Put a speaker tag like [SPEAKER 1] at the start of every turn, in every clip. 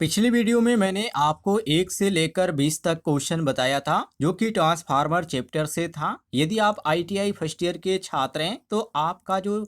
[SPEAKER 1] पिछली वीडियो में मैंने आपको 1 से लेकर 20 तक क्वेश्चन बताया था जो कि ट्रांसफार्मर चैप्टर से था। यदि आप आईटीआई फर्स्ट ईयर के छात्र हैं तो आपका जो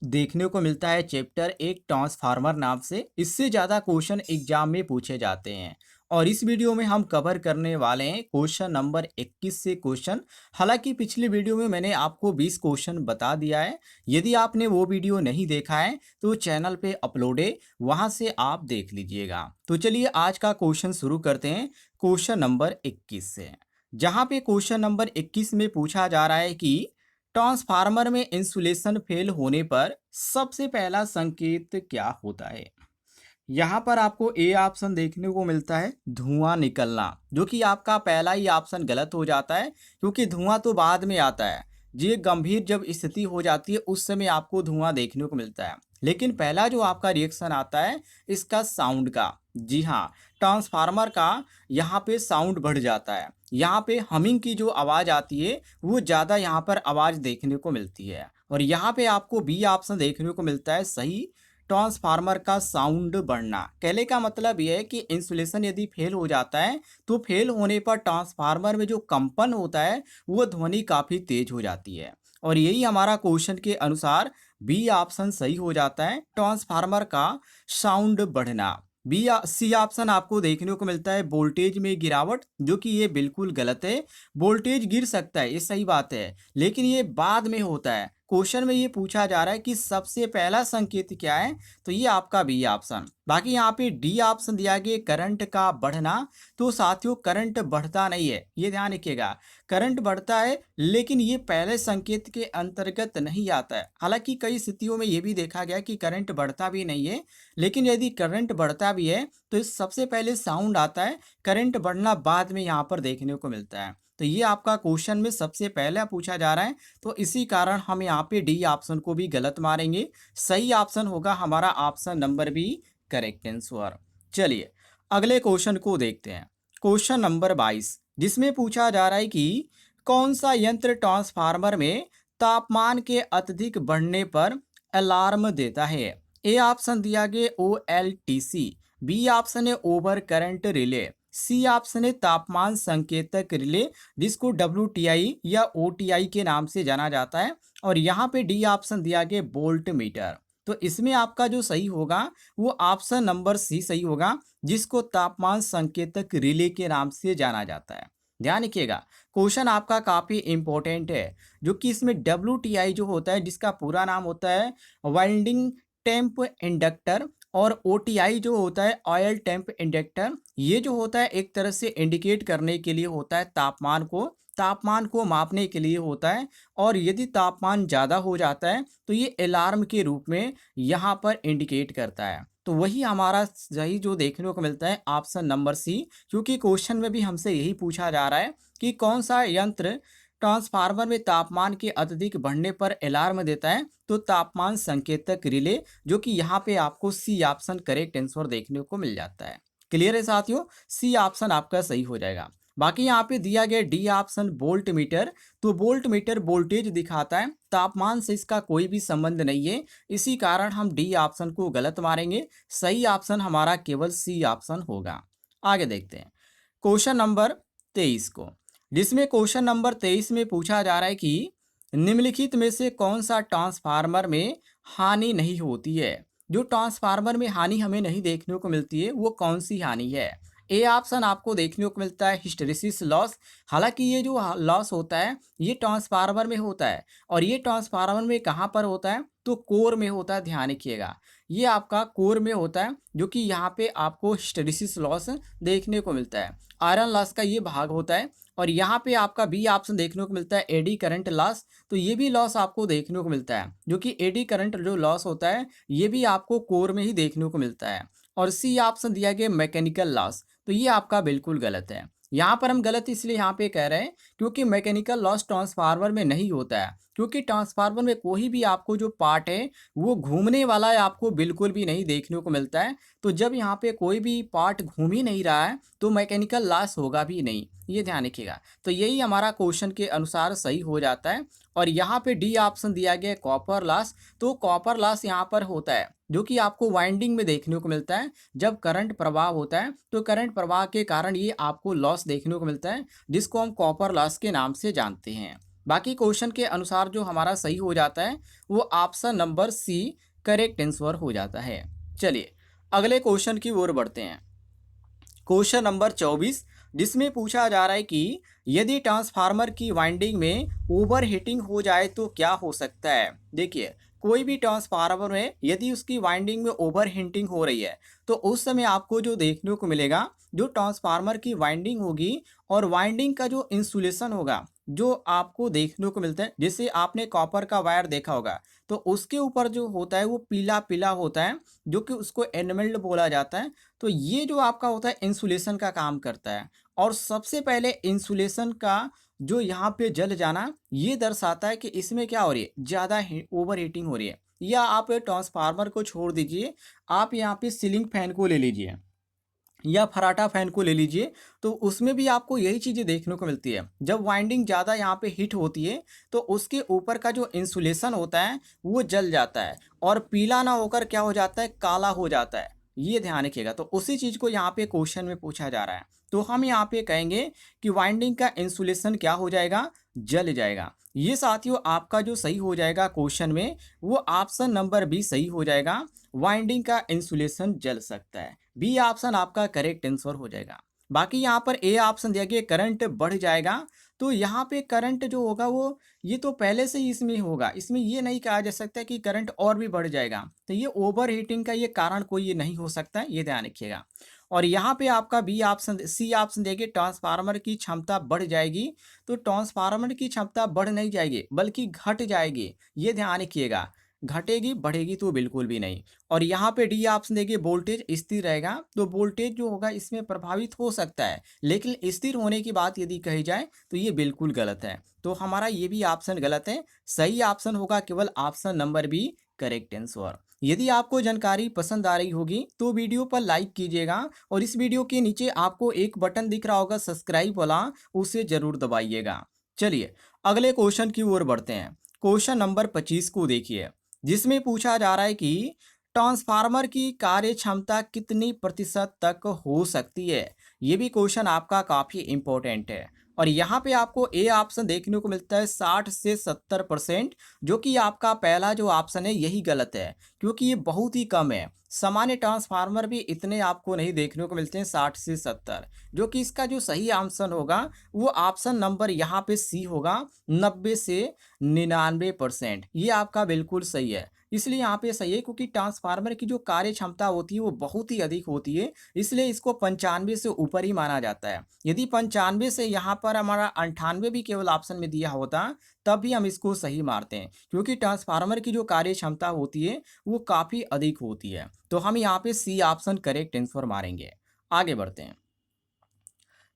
[SPEAKER 1] देखने को मिलता है चैप्टर एक ट्रांसफार्मर नाम से, इससे ज़्यादा क्वेश्चन एग्जाम में पूछे जाते हैं। और इस वीडियो में हम कवर करने वाले हैं क्वेश्चन नंबर 21 से क्वेश्चन। हालांकि पिछली वीडियो में मैंने आपको 20 क्वेश्चन बता दिया है। यदि आपने वो वीडियो नहीं देखा है तो चैनल पे अपलोड है, वहां से आप देख लीजिएगा। तो चलिए आज का क्वेश्चन शुरू करते हैं क्वेश्चन नंबर 21 से। जहां पे क्वेश्चन नंबर 21 में पूछा जा रहा है कि ट्रांसफार्मर में इंसुलेशन फेल होने पर सबसे पहला संकेत क्या होता है। यहाँ पर आपको ए ऑप्शन देखने को मिलता है धुआं निकलना, जो कि आपका पहला ही ऑप्शन गलत हो जाता है क्योंकि धुआं तो बाद में आता है। ये गंभीर जब स्थिति हो जाती है उस समय आपको धुआं देखने को मिलता है, लेकिन पहला जो आपका रिएक्शन आता है इसका साउंड का। जी हाँ, ट्रांसफार्मर का यहाँ पे साउंड बढ़ जाता है। यहाँ पे हमिंग की जो आवाज़ आती है वो ज़्यादा यहाँ पर आवाज़ देखने को मिलती है। और यहाँ पे आपको बी ऑप्शन देखने को मिलता है सही, ट्रांसफार्मर का साउंड बढ़ना। कहने का मतलब यह है कि इंसुलेशन यदि फेल हो जाता है तो फेल होने पर ट्रांसफार्मर में जो कंपन होता है वो ध्वनि काफ़ी तेज हो जाती है। और यही हमारा क्वेश्चन के अनुसार बी ऑप्शन सही हो जाता है, ट्रांसफार्मर का साउंड बढ़ना। सी ऑप्शन आपको देखने को मिलता है वोल्टेज में गिरावट, जो कि ये बिल्कुल गलत है। वोल्टेज गिर सकता है, ये सही बात है, लेकिन ये बाद में होता है। क्वेश्चन में ये पूछा जा रहा है कि सबसे पहला संकेत क्या है, तो ये आपका बी ऑप्शन। बाकी यहाँ पे डी ऑप्शन दिया गया करंट का बढ़ना। तो साथियों करंट बढ़ता नहीं है, ये ध्यान रखिएगा। करंट बढ़ता है लेकिन ये पहले संकेत के अंतर्गत नहीं आता है। हालांकि कई स्थितियों में ये भी देखा गया कि करंट बढ़ता भी नहीं है, लेकिन यदि करंट बढ़ता भी है तो इस सबसे पहले साउंड आता है, करंट बढ़ना बाद में यहाँ पर देखने को मिलता है। तो ये आपका क्वेश्चन में सबसे पहले पूछा जा रहा है, तो इसी कारण हम यहाँ पे डी ऑप्शन को भी गलत मारेंगे। सही ऑप्शन होगा हमारा option number B, correct answer. चलिए अगले क्वेश्चन को देखते हैं, क्वेश्चन नंबर 22, जिसमें पूछा जा रहा है कि कौन सा यंत्र ट्रांसफार्मर में तापमान के अत्यधिक बढ़ने पर अलार्म देता है। ए ऑप्शन दिया गया OLTC, बी ऑप्शन है over current relay, C option है तापमान संकेतक रिले जिसको WTI या OTI के नाम से जाना जाता है, और यहाँ पे डी ऑप्शन दिया गया वोल्ट मीटर। तो इसमें आपका जो सही होगा वो ऑप्शन नंबर सी सही होगा, जिसको तापमान संकेतक रिले के नाम से जाना जाता है। ध्यान रखिएगा, क्वेश्चन आपका काफ़ी इंपॉर्टेंट है, जो कि इसमें WTI जो होता है जिसका पूरा नाम होता है वाइंडिंग टेम्प इंडक्टर, और OTI जो होता है ऑयल टेम्प इंडक्टर। ये जो होता है एक तरह से इंडिकेट करने के लिए होता है, तापमान को मापने के लिए होता है। और यदि तापमान ज़्यादा हो जाता है तो ये अलार्म के रूप में यहाँ पर इंडिकेट करता है। तो वही हमारा सही जो देखने को मिलता है ऑप्शन नंबर सी, क्योंकि क्वेश्चन में भी हमसे यही पूछा जा रहा है कि कौन सा यंत्र ट्रांसफार्मर में तापमान के अत्यधिक बढ़ने पर अलार्म देता है, तो तापमान संकेतक रिले, जो कि यहाँ पे आपको सी ऑप्शन करेक्ट आंसर देखने को मिल जाता है। क्लियर है साथियों, सी ऑप्शन आपका सही हो जाएगा। बाकी यहाँ पे दिया गया डी ऑप्शन वोल्ट मीटर, तो वोल्ट मीटर वोल्टेज दिखाता है, तापमान से इसका कोई भी संबंध नहीं है। इसी कारण हम डी ऑप्शन को गलत मारेंगे। सही ऑप्शन हमारा केवल सी ऑप्शन होगा। आगे देखते हैं क्वेश्चन नंबर 23 को, जिसमें क्वेश्चन नंबर 23 में पूछा जा रहा है कि निम्नलिखित में से कौन सा ट्रांसफार्मर में हानि नहीं होती है। जो ट्रांसफार्मर में हानि हमें नहीं देखने को मिलती है वो कौन सी हानि है। ए ऑप्शन आपको देखने को मिलता है हिस्टैरिसीस लॉस। हालांकि ये जो लॉस होता है ये ट्रांसफार्मर में होता है, और ये ट्रांसफार्मर में कहाँ पर होता है, तो कोर में होता है। ध्यान रखिएगा, ये आपका कोर में होता है, जो कि यहाँ पे आपको हिस्टैरिसीस लॉस देखने को मिलता है। आयरन लॉस का ये भाग होता है। और यहाँ पे आपका बी ऑप्शन देखने को मिलता है एडी करंट लॉस, तो ये भी लॉस आपको देखने को मिलता है, जो कि एडी करंट जो लॉस होता है ये भी आपको कोर में ही देखने को मिलता है। और सी ऑप्शन दिया गया मैकेनिकल लॉस, तो ये आपका बिल्कुल गलत है। यहाँ पर हम गलत इसलिए यहाँ पे कह रहे हैं क्योंकि मैकेनिकल लॉस ट्रांसफार्मर में नहीं होता है, क्योंकि ट्रांसफार्मर में कोई भी आपको जो पार्ट है वो घूमने वाला है आपको बिल्कुल भी नहीं देखने को मिलता है। तो जब यहाँ पे कोई भी पार्ट घूम ही नहीं रहा है तो मैकेनिकल लॉस होगा भी नहीं, ये ध्यान रखिएगा। तो यही हमारा क्वेश्चन के अनुसार सही हो जाता है, और यहाँ पे डी ऑप्शन दिया गया है कॉपर लॉस। तो कॉपर लॉस यहाँ पर होता है जो कि आपको वाइंडिंग में देखने को मिलता है। जब करंट प्रवाह होता है तो करंट प्रवाह के कारण ये आपको लॉस देखने को मिलता है, जिसको हम कॉपर लॉस के नाम से जानते हैं। बाकी क्वेश्चन के अनुसार जो हमारा सही हो जाता है वो option number C correct answer हो जाता है। चलिए अगले क्वेश्चन की ओर बढ़ते हैं। क्वेश्चन नंबर 24, जिसमें पूछा जा रहा है कि यदि ट्रांसफार्मर की वाइंडिंग में ओवर हीटिंग हो जाए तो क्या हो सकता है। देखिए कोई भी ट्रांसफार्मर में यदि उसकी वाइंडिंग में ओवर हीटिंग हो रही है तो उस समय आपको जो देखने को मिलेगा, जो ट्रांसफार्मर की वाइंडिंग होगी और वाइंडिंग का जो इंसुलेशन होगा जो आपको देखने को मिलता है, जैसे आपने कॉपर का वायर देखा होगा तो उसके ऊपर जो होता है वो पीला पीला होता है, जो कि उसको एनमेल्ड बोला जाता है। तो ये जो आपका होता है इंसुलेशन का काम करता है। और सबसे पहले इंसुलेशन का जो यहाँ पे जल जाना ये दर्शाता है कि इसमें क्या हो रही है, ज़्यादा ओवर हीटिंग हो रही है। या आप ट्रांसफार्मर को छोड़ दीजिए, आप यहाँ पे सीलिंग फैन को ले लीजिए या फराटा फैन को ले लीजिए, तो उसमें भी आपको यही चीज़ें देखने को मिलती है। जब वाइंडिंग ज़्यादा यहाँ पे हीट होती है तो उसके ऊपर का जो इंसुलेशन होता है वो जल जाता है और पीला ना होकर क्या हो जाता है, काला हो जाता है। ये ध्यान रखिएगा। तो उसी चीज़ को यहाँ पे क्वेश्चन में पूछा जा रहा है। तो हम यहाँ पे कहेंगे कि वाइंडिंग का इंसुलेशन क्या हो जाएगा, जल जाएगा। ये साथियों आपका जो सही हो जाएगा क्वेश्चन में वो ऑप्शन नंबर बी सही हो जाएगा। वाइंडिंग का इंसुलेशन जल सकता है। बी ऑप्शन आपका करेक्ट आंसर हो जाएगा। बाकी यहाँ पर ए ऑप्शन दिया गया करंट बढ़ जाएगा। तो यहाँ पे करंट जो होगा वो ये तो पहले से ही इसमें होगा, इसमें ये नहीं कहा जा सकता कि करंट और भी बढ़ जाएगा। तो ये ओवर हीटिंग का ये कारण कोई ये नहीं हो सकता है, ये ध्यान रखिएगा। और यहाँ पे आपका बी ऑप्शन सी ऑप्शन देखिए ट्रांसफार्मर की क्षमता बढ़ जाएगी। तो ट्रांसफार्मर की क्षमता बढ़ नहीं जाएगी बल्कि घट जाएगी, ये ध्यान रखिएगा। घटेगी बढ़ेगी तो बिल्कुल भी नहीं। और यहाँ पे डी ऑप्शन देखिए वोल्टेज स्थिर रहेगा। तो वोल्टेज जो होगा इसमें प्रभावित हो सकता है, लेकिन स्थिर होने की बात यदि कही जाए तो ये बिल्कुल गलत है। तो हमारा ये भी ऑप्शन गलत है। सही ऑप्शन होगा केवल option number B correct answer. यदि आपको जानकारी पसंद आ रही होगी तो वीडियो पर लाइक कीजिएगा और इस वीडियो के नीचे आपको एक बटन दिख रहा होगा सब्सक्राइब वाला, उसे जरूर दबाइएगा। चलिए अगले क्वेश्चन की ओर बढ़ते हैं। क्वेश्चन नंबर 25 को देखिए, जिसमें पूछा जा रहा है कि ट्रांसफार्मर की कार्य क्षमता कितनी प्रतिशत तक हो सकती है। ये भी क्वेश्चन आपका काफ़ी इंपॉर्टेंट है। और यहाँ पे आपको ए ऑप्शन देखने को मिलता है 60 से 70%, जो कि आपका पहला जो ऑप्शन है यही गलत है, क्योंकि ये बहुत ही कम है। सामान्य ट्रांसफार्मर भी इतने आपको नहीं देखने को मिलते हैं 60 से 70, जो कि इसका जो सही ऑप्शन होगा वो ऑप्शन नंबर यहाँ पे सी होगा 90 से 99%। ये आपका बिल्कुल सही है। इसलिए यहाँ पे सही है क्योंकि ट्रांसफार्मर की जो कार्य क्षमता होती है वो बहुत ही अधिक होती है, इसलिए इसको 95 से ऊपर ही माना जाता है। यदि 95 से यहाँ पर हमारा 98 भी केवल ऑप्शन में दिया होता तब भी हम इसको सही मारते हैं, क्योंकि ट्रांसफार्मर की जो कार्य क्षमता होती है वो काफ़ी अधिक होती है। तो हम यहाँ पे सी ऑप्शन करेक्ट आंसर मारेंगे। आगे बढ़ते हैं।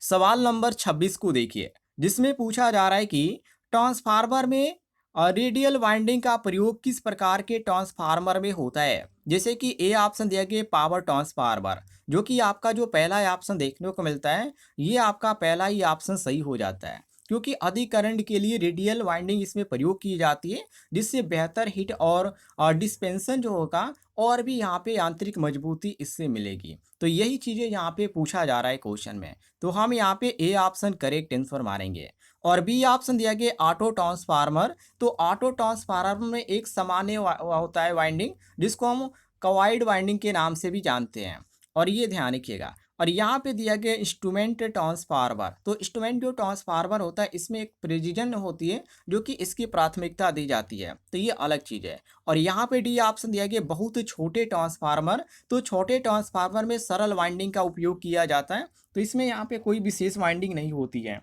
[SPEAKER 1] सवाल नंबर 26 को देखिए, जिसमें पूछा जा रहा है कि ट्रांसफार्मर में रेडियल वाइंडिंग का प्रयोग किस प्रकार के ट्रांसफार्मर में होता है। जैसे कि ए ऑप्शन दिया गया पावर ट्रांसफार्मर, जो कि आपका जो पहला ऑप्शन देखने को मिलता है ये आपका पहला ही ऑप्शन सही हो जाता है, क्योंकि अधिक करंट के लिए रेडियल वाइंडिंग इसमें प्रयोग की जाती है, जिससे बेहतर हीट और डिस्पेंसन जो होगा और भी यहाँ पे आंतरिक मजबूती इससे मिलेगी। तो यही चीज़ें यहाँ पे पूछा जा रहा है क्वेश्चन में। तो हम यहाँ पे ए ऑप्शन करेक्ट आंसर मारेंगे। और बी ऑप्शन दिया गया ऑटो ट्रांसफार्मर। तो ऑटो ट्रांसफार्मर में एक सामान्य होता है वाइंडिंग, जिसको हम कवाइड वाइंडिंग के नाम से भी जानते हैं। और ये ध्यान रखिएगा। और यहाँ पे दिया गया इंस्ट्रूमेंट ट्रांसफार्मर। तो इंस्ट्रूमेंट जो ट्रांसफार्मर होता है इसमें एक प्रिसीजन होती है जो कि इसकी प्राथमिकता दी जाती है, तो ये अलग चीज़ है। और यहाँ पे डी ऑप्शन दिया गया बहुत छोटे ट्रांसफार्मर। तो छोटे ट्रांसफार्मर में सरल वाइंडिंग का उपयोग किया जाता है, तो इसमें यहाँ पे कोई विशेष वाइंडिंग नहीं होती है।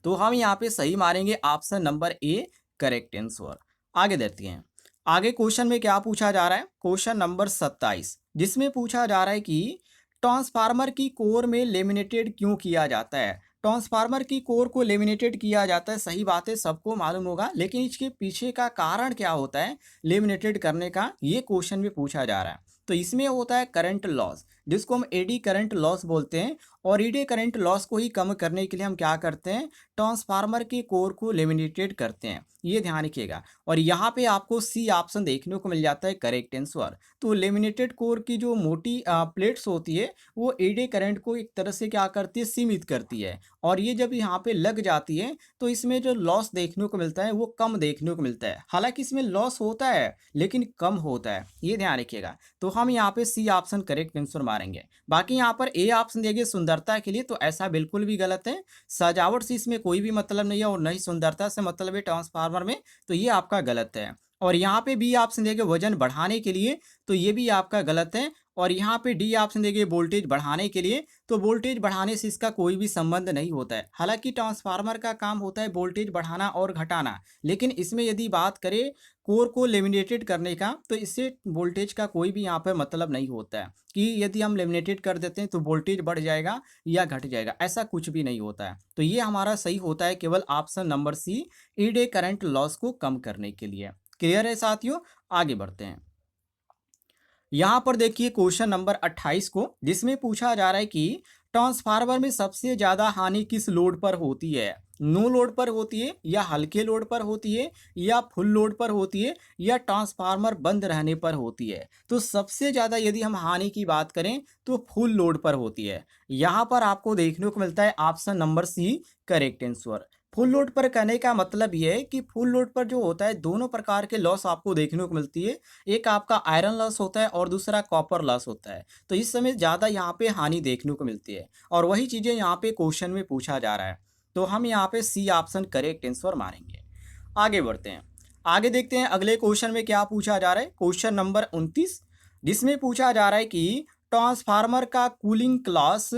[SPEAKER 1] तो हम यहाँ पे सही मारेंगे option number A correct answer. आगे देखते हैं। आगे क्वेश्चन में क्या पूछा जा रहा है, क्वेश्चन नंबर 27, जिसमें पूछा जा रहा है कि ट्रांसफार्मर की कोर में लेमिनेटेड क्यों किया जाता है। ट्रांसफार्मर की कोर को लेमिनेटेड किया जाता है, सही बात है, सबको मालूम होगा, लेकिन इसके पीछे का कारण क्या होता है लेमिनेटेड करने का, ये क्वेश्चन में पूछा जा रहा है। तो इसमें होता है करंट लॉस, जिसको हम एडी करंट लॉस बोलते हैं। और ईडी करंट लॉस को ही कम करने के लिए हम क्या करते हैं, ट्रांसफार्मर के कोर को लेमिनेटेड करते हैं, ये ध्यान रखिएगा। और यहाँ पे आपको सी ऑप्शन देखने को मिल जाता है करेक्ट आंसर। तो लेमिनेटेड कोर की जो मोटी प्लेट्स होती है वो ईडी करंट को एक तरह से क्या करती है, सीमित करती है। और ये जब यहाँ पे लग जाती है तो इसमें जो लॉस देखने को मिलता है वो कम देखने को मिलता है। हालांकि इसमें लॉस होता है लेकिन कम होता है, ये ध्यान रखिएगा। तो हम यहाँ पे सी ऑप्शन करेक्ट आंसर मारेंगे। बाकी यहाँ पर ए ऑप्शन दिया सुंदरता के लिए, तो ऐसा बिल्कुल भी गलत है। सजावट से इसमें कोई भी मतलब नहीं है और न ही सुंदरता से मतलब है ट्रांसफार्मर में, तो ये आपका गलत है। और यहाँ पे बी ऑप्शन दिया वजन बढ़ाने के लिए, तो ये भी आपका गलत है। और यहाँ पे डी ऑप्शन देंगे वोल्टेज बढ़ाने के लिए, तो वोल्टेज बढ़ाने से इसका कोई भी संबंध नहीं होता है। हालांकि ट्रांसफार्मर का काम होता है वोल्टेज बढ़ाना और घटाना, लेकिन इसमें यदि बात करें कोर को लेमिनेटेड करने का, तो इससे वोल्टेज का कोई भी यहाँ पर मतलब नहीं होता है कि यदि हम लेमिनेटेड कर देते हैं तो वोल्टेज बढ़ जाएगा या घट जाएगा, ऐसा कुछ भी नहीं होता है। तो ये हमारा सही होता है केवल option number C, eddy current loss को कम करने के लिए। क्लियर है साथियों, आगे बढ़ते हैं। यहाँ पर देखिए क्वेश्चन नंबर 28 को, जिसमें पूछा जा रहा है कि ट्रांसफार्मर में सबसे ज्यादा हानि किस लोड पर होती है, नो लोड पर होती है या हल्के लोड पर होती है या फुल लोड पर होती है या ट्रांसफार्मर बंद रहने पर होती है। तो सबसे ज्यादा यदि हम हानि की बात करें तो फुल लोड पर होती है। यहाँ पर आपको देखने को मिलता है option number C correct answer. Full load पर कहने का मतलब ये है कि फुल लोड पर जो होता है दोनों प्रकार के लॉस आपको देखने को मिलती है। एक आपका आयरन लॉस होता है और दूसरा कॉपर लॉस होता है। तो इस समय ज़्यादा यहाँ पे हानि देखने को मिलती है और वही चीज़ें यहाँ पे क्वेश्चन में पूछा जा रहा है। तो हम यहाँ पे सी ऑप्शन करेक्ट आंसर मारेंगे। आगे बढ़ते हैं। आगे देखते हैं अगले क्वेश्चन में क्या पूछा जा रहा है। क्वेश्चन नंबर 29, जिसमें पूछा जा रहा है कि ट्रांसफार्मर का कूलिंग क्लास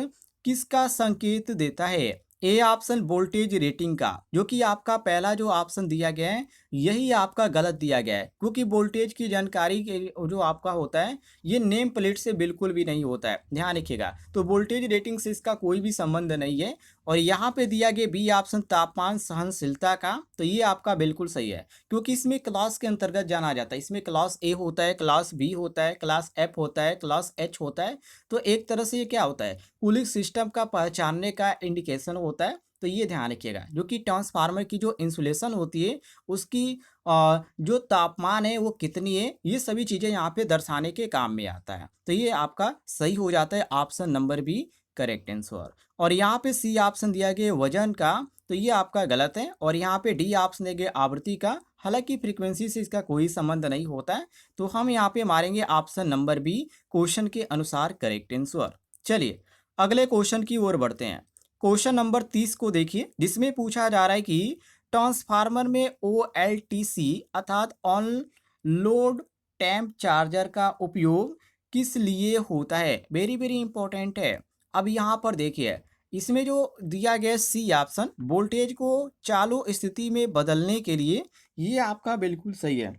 [SPEAKER 1] किसका संकेत देता है। ए ऑप्शन वोल्टेज रेटिंग का, जो कि आपका पहला जो ऑप्शन दिया गया है यही आपका गलत दिया गया है, क्योंकि वोल्टेज की जानकारी के जो आपका होता है ये नेम प्लेट से बिल्कुल भी नहीं होता है, ध्यान रखिएगा। तो वोल्टेज रेटिंग से इसका कोई भी संबंध नहीं है। और यहाँ पे दिया गया बी ऑप्शन तापमान सहनशीलता का, तो ये आपका बिल्कुल सही है, क्योंकि इसमें क्लास के अंतर्गत जाना जाता है। इसमें क्लास ए होता है, क्लास बी होता है, क्लास एफ होता है, क्लास एच होता है। तो एक तरह से ये क्या होता है, कूलिंग सिस्टम का पहचानने का इंडिकेशन होता है। तो ये ध्यान रखिएगा, जो कि ट्रांसफार्मर की जो इंसुलेशन होती है उसकी जो तापमान है वो कितनी है, ये सभी चीज़ें यहाँ पे दर्शाने के काम में आता है। तो ये आपका सही हो जाता है option number B correct answer. और यहाँ पे सी ऑप्शन दिया गया वजन का, तो ये आपका गलत है। और यहाँ पे डी ऑप्शन दिया गया आवृत्ति का, हालांकि फ्रीक्वेंसी से इसका कोई संबंध नहीं होता है। तो हम यहाँ पे मारेंगे ऑप्शन नंबर बी क्वेश्चन के अनुसार करेक्ट आंसर। चलिए अगले क्वेश्चन की ओर बढ़ते हैं। क्वेश्चन नंबर 30 को देखिए, जिसमें पूछा जा रहा है कि ट्रांसफार्मर में OLTC अर्थात ऑन लोड टैंप चार्जर का उपयोग किस लिए होता है। वेरी वेरी इंपॉर्टेंट है। अब यहाँ पर देखिए, इसमें जो दिया गया सी ऑप्शन वोल्टेज को चालू स्थिति में बदलने के लिए, ये आपका बिल्कुल सही है,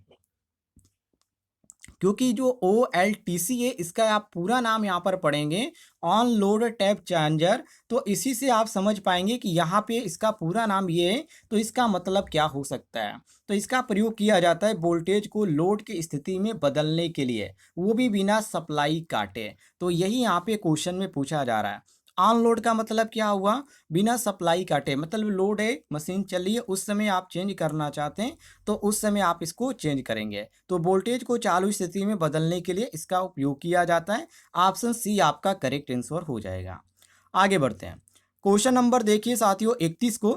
[SPEAKER 1] क्योंकि जो OLTC है इसका आप पूरा नाम यहाँ पर पढ़ेंगे ऑन लोड टैप चार्जर, तो इसी से आप समझ पाएंगे कि यहाँ पे इसका पूरा नाम ये है, तो इसका मतलब क्या हो सकता है। तो इसका प्रयोग किया जाता है वोल्टेज को लोड की स्थिति में बदलने के लिए, वो भी बिना सप्लाई काटे। तो यही यहाँ पे क्वेश्चन में पूछा जा रहा है। ऑन लोड का मतलब क्या हुआ, बिना सप्लाई काटे, मतलब लोड है, मशीन चल रही है, उस समय आप चेंज करना चाहते हैं तो उस समय आप इसको चेंज करेंगे। तो वोल्टेज को चालू स्थिति में बदलने के लिए इसका उपयोग किया जाता है। ऑप्शन सी आपका करेक्ट आंसर हो जाएगा। आगे बढ़ते हैं। क्वेश्चन नंबर देखिए साथियों 31 को।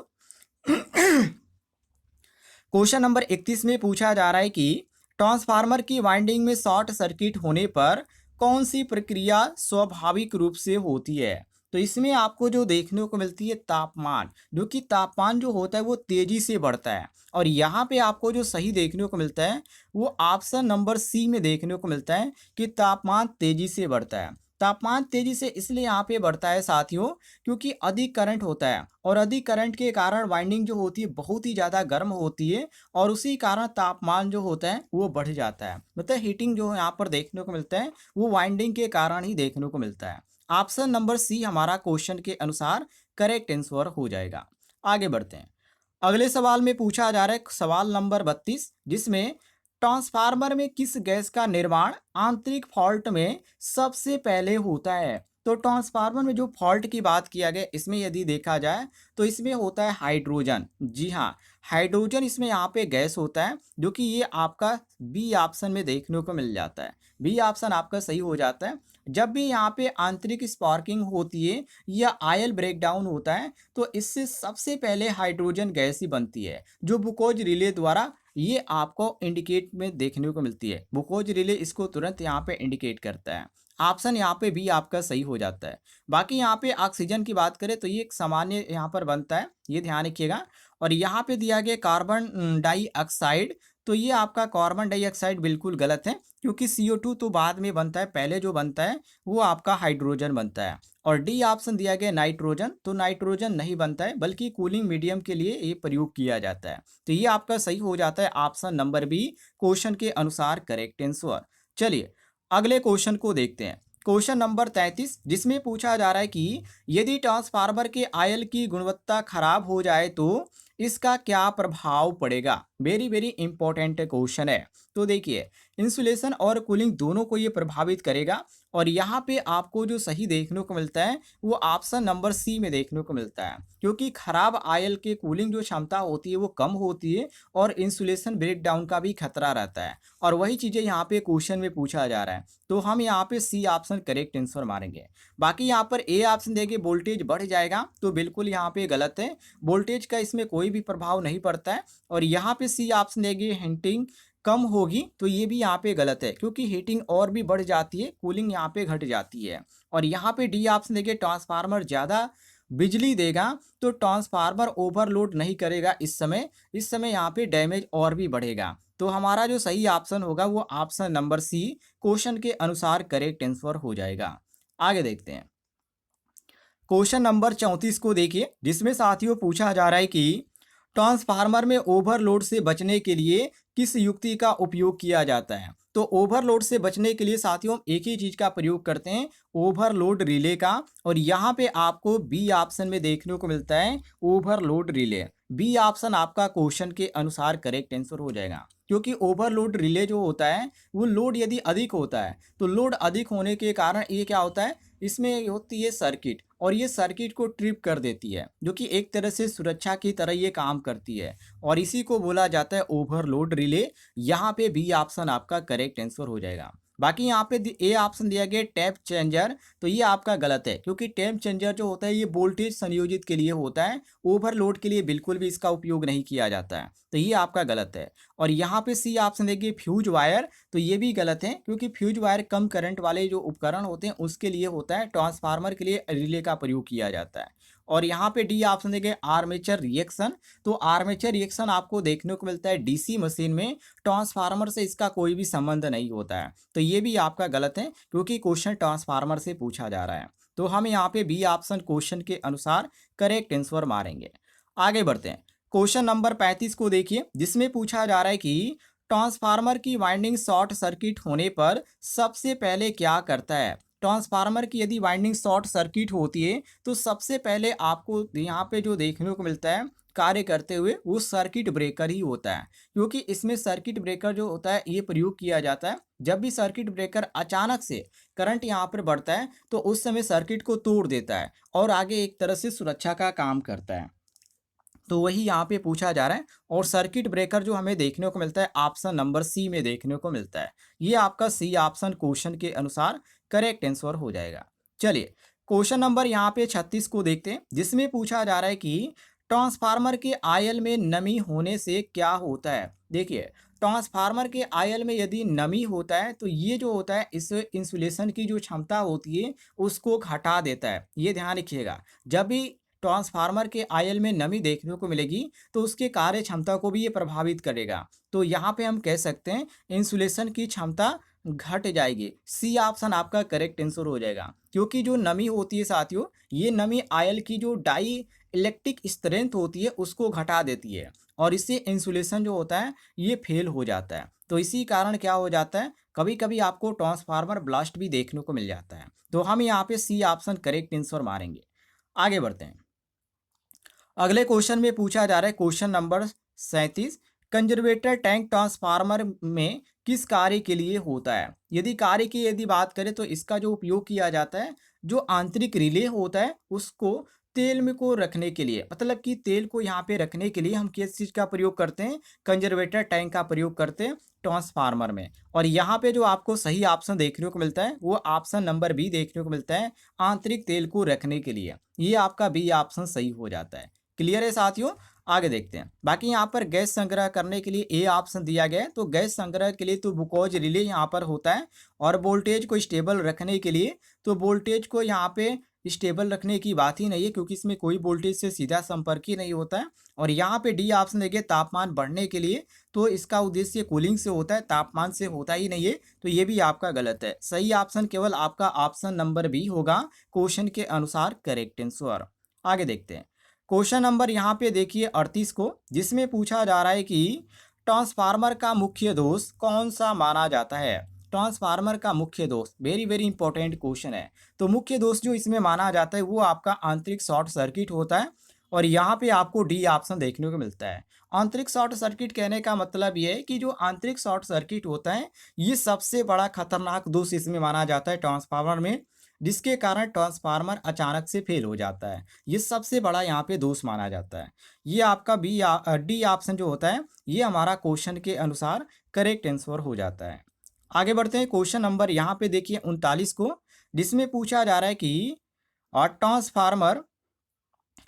[SPEAKER 1] क्वेश्चन नंबर 31 में पूछा जा रहा है कि ट्रांसफार्मर की वाइंडिंग में शॉर्ट सर्किट होने पर कौन सी प्रक्रिया स्वाभाविक रूप से होती है। तो इसमें आपको जो देखने को मिलती है तापमान, जो कि तापमान जो होता है वो तेजी से बढ़ता है। और यहाँ पे आपको जो सही देखने को मिलता है वो ऑप्शन नंबर सी में देखने को मिलता है कि तापमान तेजी से बढ़ता है। तापमान तेजी से इसलिए यहाँ पे बढ़ता है साथियों, क्योंकि अधिक करंट होता है और अधिक करंट के कारण वाइंडिंग जो होती है बहुत ही ज़्यादा गर्म होती है और उसी कारण तापमान जो होता है वो बढ़ जाता है। मतलब हीटिंग जो यहाँ पर देखने को मिलता है वो वाइंडिंग के कारण ही देखने को मिलता है। ऑप्शन नंबर सी हमारा क्वेश्चन के अनुसार करेक्ट आंसर हो जाएगा। आगे बढ़ते हैं। अगले सवाल में पूछा जा रहा है सवाल नंबर 32, जिसमें ट्रांसफार्मर में किस गैस का निर्माण आंतरिक फॉल्ट में सबसे पहले होता है। तो ट्रांसफार्मर में जो फॉल्ट की बात किया गया इसमें यदि देखा जाए तो इसमें होता है हाइड्रोजन। जी हाँ, हाइड्रोजन इसमें यहाँ पे गैस होता है, जो कि ये आपका बी ऑप्शन में देखने को मिल जाता है। बी ऑप्शन आपका सही हो जाता है। जब भी यहाँ पे आंतरिक स्पार्किंग होती है या आयल ब्रेकडाउन होता है तो इससे सबसे पहले हाइड्रोजन गैस ही बनती है, जो बुकोज रिले द्वारा ये आपको इंडिकेट में देखने को मिलती है। बुकोज रिले इसको तुरंत यहाँ पे इंडिकेट करता है। ऑप्शन यहाँ पे भी आपका सही हो जाता है। बाकी यहाँ पे ऑक्सीजन की बात करें तो ये एक सामान्य यहाँ पर बनता है, ये ध्यान रखिएगा। और यहाँ पे दिया गया कार्बन डाइऑक्साइड, तो ये आपका कार्बन डाइऑक्साइड बिल्कुल गलत है, क्योंकि CO2 तो बाद में बनता है, पहले जो बनता है वो आपका हाइड्रोजन बनता है। और डी ऑप्शन दिया गया नाइट्रोजन, तो नाइट्रोजन नहीं बनता है, बल्कि कूलिंग मीडियम के लिए ये प्रयोग किया जाता है। तो ये आपका सही हो जाता है ऑप्शन नंबर बी, क्वेश्चन के अनुसार करेक्ट आंसर। चलिए अगले क्वेश्चन को देखते हैं। क्वेश्चन नंबर 33, जिसमें पूछा जा रहा है कि यदि ट्रांसफार्मर के आयल की गुणवत्ता खराब हो जाए तो इसका क्या प्रभाव पड़ेगा। वेरी वेरी इंपॉर्टेंट क्वेश्चन है। तो देखिए, इंसुलेशन और कूलिंग दोनों को ये प्रभावित करेगा। और यहाँ पे आपको जो सही देखने को मिलता है वो ऑप्शन नंबर सी में देखने को मिलता है, क्योंकि खराब आयल के कूलिंग जो क्षमता होती है वो कम होती है और इंसुलेशन ब्रेकडाउन का भी खतरा रहता है। और वही चीज़ें यहाँ पे क्वेश्चन में पूछा जा रहा है, तो हम यहाँ पे सी ऑप्शन करेक्ट आंसर मारेंगे। बाकी यहाँ पर ए ऑप्शन देंगे वोल्टेज बढ़ जाएगा, तो बिल्कुल यहाँ पे गलत है। वोल्टेज का इसमें कोई भी प्रभाव नहीं पड़ता है। और यहाँ पे सी ऑप्शन देंगे हीटिंग कम होगी, तो ये भी यहाँ पे गलत है, क्योंकि हीटिंग और भी बढ़ जाती है, कूलिंग यहाँ पे घट जाती है। और यहाँ पे डी ऑप्शन देंगे ट्रांसफार्मर ज़्यादा बिजली देगा तो ट्रांसफार्मर ओवरलोड नहीं करेगा, इस समय यहाँ पे डैमेज और भी बढ़ेगा। तो हमारा जो सही ऑप्शन होगा वो ऑप्शन नंबर सी, क्वेश्चन के अनुसार करेक्ट आंसर हो जाएगा। आगे देखते हैं। क्वेश्चन नंबर 34 को देखिए, जिसमें साथियों पूछा जा रहा है कि ट्रांसफार्मर में ओवरलोड से बचने के लिए किस युक्ति का उपयोग किया जाता है। तो ओवरलोड से बचने के लिए साथियों एक ही चीज का प्रयोग करते हैं, ओवरलोड रिले का। और यहाँ पे आपको बी ऑप्शन में देखने को मिलता है ओवरलोड रिले। बी ऑप्शन आपका क्वेश्चन के अनुसार करेक्ट आंसर हो जाएगा, क्योंकि ओवरलोड रिले जो होता है वो लोड यदि अधिक होता है, तो लोड अधिक होने के कारण ये क्या होता है, इसमें होती है सर्किट, और ये सर्किट को ट्रिप कर देती है, जो कि एक तरह से सुरक्षा की तरह ये काम करती है। और इसी को बोला जाता है ओवरलोड रिले। यहाँ पे बी ऑप्शन आपका करेक्ट आंसर हो जाएगा। बाकी यहाँ पे ए ऑप्शन दिया गया टैप चेंजर, तो ये आपका गलत है, क्योंकि टैप चेंजर जो होता है ये वोल्टेज संयोजित के लिए होता है, ओवरलोड के लिए बिल्कुल भी इसका उपयोग नहीं किया जाता है, तो ये आपका गलत है। और यहाँ पे सी ऑप्शन देखिए फ्यूज वायर, तो ये भी गलत है, क्योंकि फ्यूज वायर कम करंट वाले जो उपकरण होते हैं उसके लिए होता है, ट्रांसफार्मर के लिए रिले का प्रयोग किया जाता है। और यहाँ पे डी ऑप्शन देखिए आर्मेचर रिएक्शन, तो आर्मेचर रिएक्शन आपको देखने को मिलता है डीसी मशीन में, ट्रांसफार्मर से इसका कोई भी संबंध नहीं होता है, तो ये भी आपका गलत है, क्योंकि क्वेश्चन ट्रांसफार्मर से पूछा जा रहा है। तो हम यहाँ पे बी ऑप्शन क्वेश्चन के अनुसार करेक्ट आंसर मारेंगे। आगे बढ़ते हैं। क्वेश्चन नंबर 35 को देखिए, जिसमें पूछा जा रहा है कि ट्रांसफार्मर की वाइंडिंग शॉर्ट सर्किट होने पर सबसे पहले क्या करता है। ट्रांसफार्मर की यदि वाइंडिंग शॉर्ट सर्किट होती है तो सबसे पहले आपको यहाँ पे जो देखने को मिलता है कार्य करते हुए वो सर्किट ब्रेकर ही होता है, क्योंकि इसमें सर्किट ब्रेकर जो होता है ये प्रयोग किया जाता है जब भी सर्किट ब्रेकर अचानक से करंट यहाँ पर बढ़ता है, तो उस समय सर्किट को तोड़ देता है और आगे एक तरह से सुरक्षा का काम करता है। तो वही यहाँ पे पूछा जा रहा है। और सर्किट ब्रेकर जो हमें देखने को मिलता है ऑप्शन नंबर सी में देखने को मिलता है। ये आपका सी ऑप्शन क्वेश्चन के अनुसार करेक्ट आंसर हो जाएगा। चलिए क्वेश्चन नंबर यहाँ पे 36 को देखते हैं, जिसमें पूछा जा रहा है कि ट्रांसफार्मर के आयल में नमी होने से क्या होता है। देखिए, ट्रांसफार्मर के आयल में यदि नमी होता है तो ये जो होता है इस इंसुलेशन की जो क्षमता होती है उसको घटा देता है। ये ध्यान रखिएगा, जब भी ट्रांसफार्मर के आयल में नमी देखने को मिलेगी तो उसके कार्य क्षमता को भी ये प्रभावित करेगा। तो यहाँ पे हम कह सकते हैं इंसुलेशन की क्षमता घट जाएगी। सी ऑप्शन आपका करेक्ट आंसर हो जाएगा, क्योंकि जो नमी होती है साथियों, ये नमी आयल की जो डाई इलेक्ट्रिक स्ट्रेंथ होती है उसको घटा देती है, और इससे इंसुलेशन जो होता है ये फेल हो जाता है। तो इसी कारण क्या हो जाता है, कभी कभी आपको ट्रांसफार्मर ब्लास्ट भी देखने को मिल जाता है। तो हम यहाँ पे सी ऑप्शन करेक्ट आंसर मारेंगे। आगे बढ़ते हैं। अगले क्वेश्चन में पूछा जा रहा है question number 37, conservator tank transformer में किस कार्य के लिए होता है। यदि कार्य की यदि बात करें तो इसका जो उपयोग किया जाता है जो आंतरिक रिले होता है उसको तेल में को रखने के लिए, मतलब कि तेल को यहाँ पे रखने के लिए हम किस चीज़ का प्रयोग करते हैं, कंजर्वेटर टैंक का प्रयोग करते हैं ट्रांसफार्मर में। और यहाँ पे जो आपको सही ऑप्शन देखने को मिलता है वो ऑप्शन नंबर बी देखने को मिलता है, आंतरिक तेल को रखने के लिए। ये आपका बी ऑप्शन सही हो जाता है। क्लियर है साथियों? आगे देखते हैं। बाकी यहाँ पर गैस संग्रह करने के लिए ए ऑप्शन दिया गया है, तो गैस संग्रह के लिए तो बुकोज रिले यहाँ पर होता है। और वोल्टेज को स्टेबल रखने के लिए तो वोल्टेज को यहाँ पे स्टेबल रखने की बात ही नहीं है, क्योंकि इसमें कोई वोल्टेज से सीधा संपर्क ही नहीं होता है। और यहाँ पे डी ऑप्शन देखिए तापमान बढ़ने के लिए, तो इसका उद्देश्य कूलिंग से होता है, तापमान से होता ही नहीं है, तो ये भी आपका गलत है। सही ऑप्शन केवल आपका ऑप्शन नंबर बी होगा, क्वेश्चन के अनुसार करेक्ट आंसर। आगे देखते हैं क्वेश्चन नंबर यहाँ पे देखिए 38 को, जिसमें पूछा जा रहा है कि ट्रांसफार्मर का मुख्य दोष कौन सा माना जाता है। ट्रांसफार्मर का मुख्य दोष वेरी वेरी इंपॉर्टेंट क्वेश्चन है। तो मुख्य दोष जो इसमें माना जाता है वो आपका आंतरिक शॉर्ट सर्किट होता है। और यहाँ पे आपको डी ऑप्शन देखने को मिलता है। आंतरिक शॉर्ट सर्किट कहने का मतलब ये है कि जो आंतरिक शॉर्ट सर्किट होता है ये सबसे बड़ा खतरनाक दोष इसमें माना जाता है ट्रांसफार्मर में, जिसके कारण ट्रांसफार्मर अचानक से फेल हो जाता है। ये सबसे बड़ा यहाँ पे दोष माना जाता है। ये आपका डी ऑप्शन जो होता है ये हमारा क्वेश्चन के अनुसार करेक्ट आंसर हो जाता है। आगे बढ़ते हैं क्वेश्चन नंबर यहाँ पे देखिए 39 को, जिसमें पूछा जा रहा है कि ट्रांसफार्मर,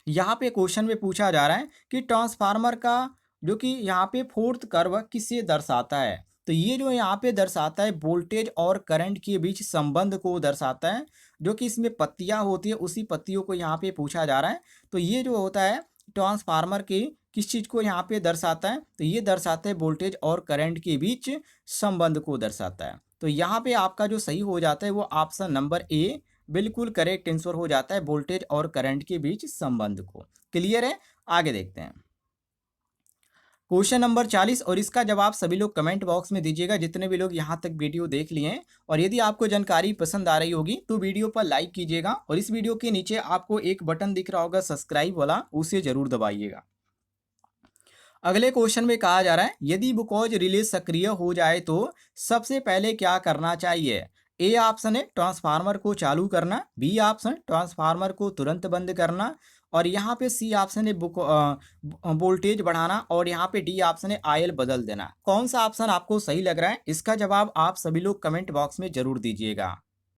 [SPEAKER 1] यहाँ पे क्वेश्चन में पूछा जा रहा है कि ट्रांसफार्मर का जो कि यहाँ पे फोर्थ कर्व किसे दर्शाता है। तो ये जो यहाँ पे दर्शाता है वोल्टेज और करंट के बीच संबंध को दर्शाता है, जो कि इसमें पत्तियां होती है उसी पत्तियों को यहाँ पे पूछा जा रहा है। तो ये जो होता है ट्रांसफार्मर के किस चीज़ को यहाँ पे दर्शाता है, तो ये दर्शाता है वोल्टेज और करंट के बीच संबंध को दर्शाता है। तो यहाँ पे आपका जो सही हो जाता है वो ऑप्शन नंबर ए बिल्कुल करेक्ट आंसर हो जाता है, वोल्टेज और करंट के बीच संबंध को। क्लियर है? आगे देखते हैं क्वेश्चन नंबर 40, और इसका जवाब सभी लोग कमेंट बॉक्स में दीजिएगा जितने भी लोग यहाँ तक वीडियो देख लिए हैं। और यदि आपको जानकारी पसंद आ रही होगी तो वीडियो पर लाइक कीजिएगा, और इस वीडियो के नीचे आपको एक बटन दिख रहा होगा सब्सक्राइब वाला, उसे जरूर दबाइएगा। अगले क्वेश्चन में कहा जा रहा है यदि बुकॉज रिले सक्रिय हो जाए तो सबसे पहले क्या करना चाहिए। ए ऑप्शन है ट्रांसफार्मर को चालू करना, बी ऑप्शन ट्रांसफार्मर को तुरंत बंद करना, और यहाँ पे सी ऑप्शन है वोल्टेज बढ़ाना, और यहाँ पे डी ऑप्शन है आयल बदल देना। कौन सा ऑप्शन आपको सही लग रहा है, इसका जवाब आप सभी लोग कमेंट बॉक्स में जरूर दीजिएगा।